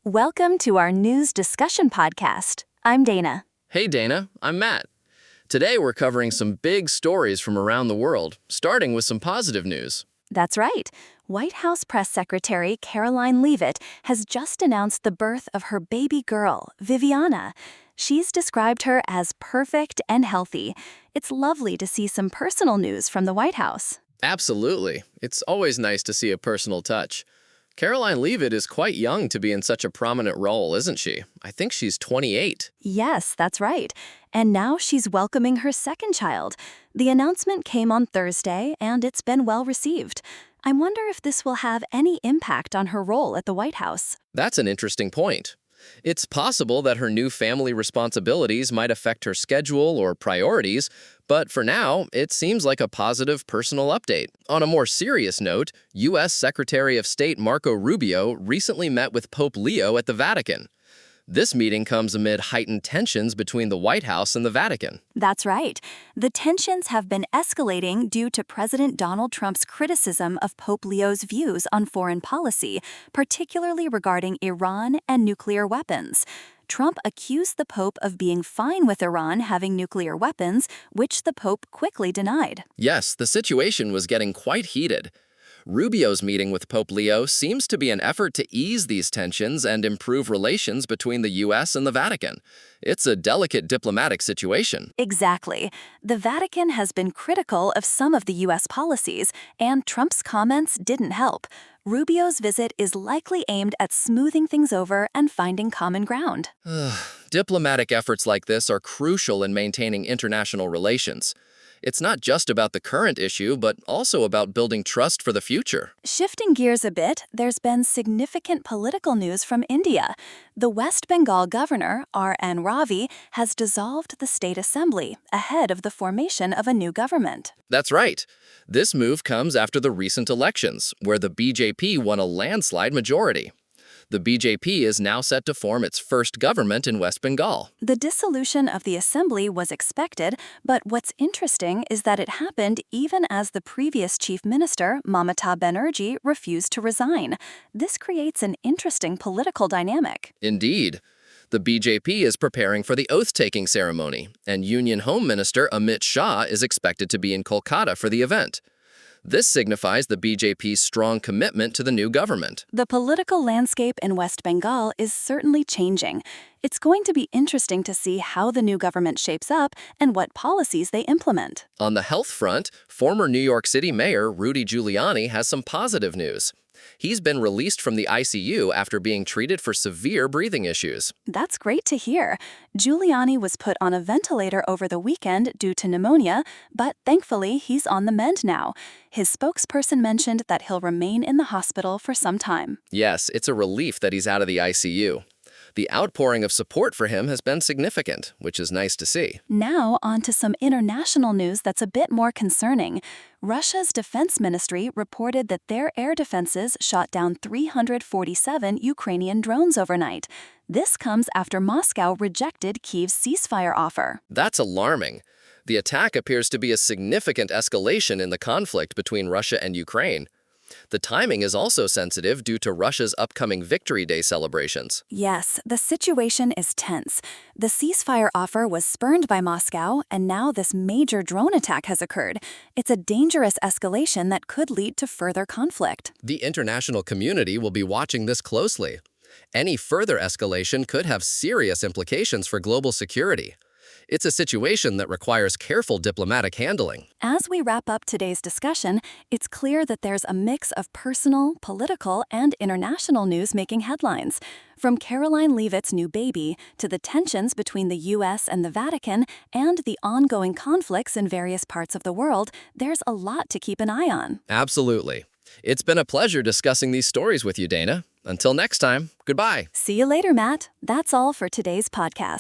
Welcome to our news discussion podcast. I'm Dana. Hey Dana, I'm Matt. Today we're covering some big stories from around the world, starting with some positive news. That's right. White House Press Secretary Caroline Leavitt has just announced the birth of her baby girl, Viviana. She's described her as perfect and healthy. It's lovely to see some personal news from the White House. Absolutely. It's always nice to see a personal touch. Caroline Leavitt is quite young to be in such a prominent role, isn't she? I think she's 28. Yes, that's right. And now she's welcoming her second child. The announcement came on Thursday, and it's been well received. I wonder if this will have any impact on her role at the White House. That's an interesting point. It's possible that her new family responsibilities might affect her schedule or priorities, but for now, it seems like a positive personal update. On a more serious note, U.S. Secretary of State Marco Rubio recently met with Pope Leo at the Vatican. This meeting comes amid heightened tensions between the White House and the Vatican. That's right. The tensions have been escalating due to President Donald Trump's criticism of Pope Leo's views on foreign policy, particularly regarding Iran and nuclear weapons. Trump accused the Pope of being fine with Iran having nuclear weapons, which the Pope quickly denied. Yes, the situation was getting quite heated. Rubio's meeting with Pope Leo seems to be an effort to ease these tensions and improve relations between the U.S. and the Vatican. It's a delicate diplomatic situation. Exactly. The Vatican has been critical of some of the U.S. policies, and Trump's comments didn't help. Rubio's visit is likely aimed at smoothing things over and finding common ground. Diplomatic efforts like this are crucial in maintaining international relations. It's not just about the current issue, but also about building trust for the future. Shifting gears a bit, there's been significant political news from India. The West Bengal governor, R.N. Ravi, has dissolved the state assembly ahead of the formation of a new government. That's right. This move comes after the recent elections, where the BJP won a landslide majority. The BJP is now set to form its first government in West Bengal. The dissolution of the assembly was expected, but what's interesting is that it happened even as the previous chief minister, Mamata Banerjee, refused to resign. This creates an interesting political dynamic. Indeed. The BJP is preparing for the oath-taking ceremony, and Union Home Minister Amit Shah is expected to be in Kolkata for the event. This signifies the BJP's strong commitment to the new government. The political landscape in West Bengal is certainly changing. It's going to be interesting to see how the new government shapes up and what policies they implement. On the health front, former New York City Mayor Rudy Giuliani has some positive news. He's been released from the ICU after being treated for severe breathing issues. That's great to hear. Giuliani was put on a ventilator over the weekend due to pneumonia, but thankfully he's on the mend now. His spokesperson mentioned that he'll remain in the hospital for some time. Yes, it's a relief that he's out of the ICU. The outpouring of support for him has been significant, which is nice to see. Now on to some international news that's a bit more concerning. Russia's defense ministry reported that their air defenses shot down 347 Ukrainian drones overnight. This comes after Moscow rejected Kyiv's ceasefire offer. That's alarming. The attack appears to be a significant escalation in the conflict between Russia and Ukraine. The timing is also sensitive due to Russia's upcoming Victory Day celebrations. Yes, the situation is tense. The ceasefire offer was spurned by Moscow, and now this major drone attack has occurred. It's a dangerous escalation that could lead to further conflict. The international community will be watching this closely. Any further escalation could have serious implications for global security. It's a situation that requires careful diplomatic handling. As we wrap up today's discussion, it's clear that there's a mix of personal, political, and international news making headlines. From Caroline Leavitt's new baby to the tensions between the U.S. and the Vatican and the ongoing conflicts in various parts of the world, there's a lot to keep an eye on. Absolutely. It's been a pleasure discussing these stories with you, Dana. Until next time, goodbye. See you later, Matt. That's all for today's podcast.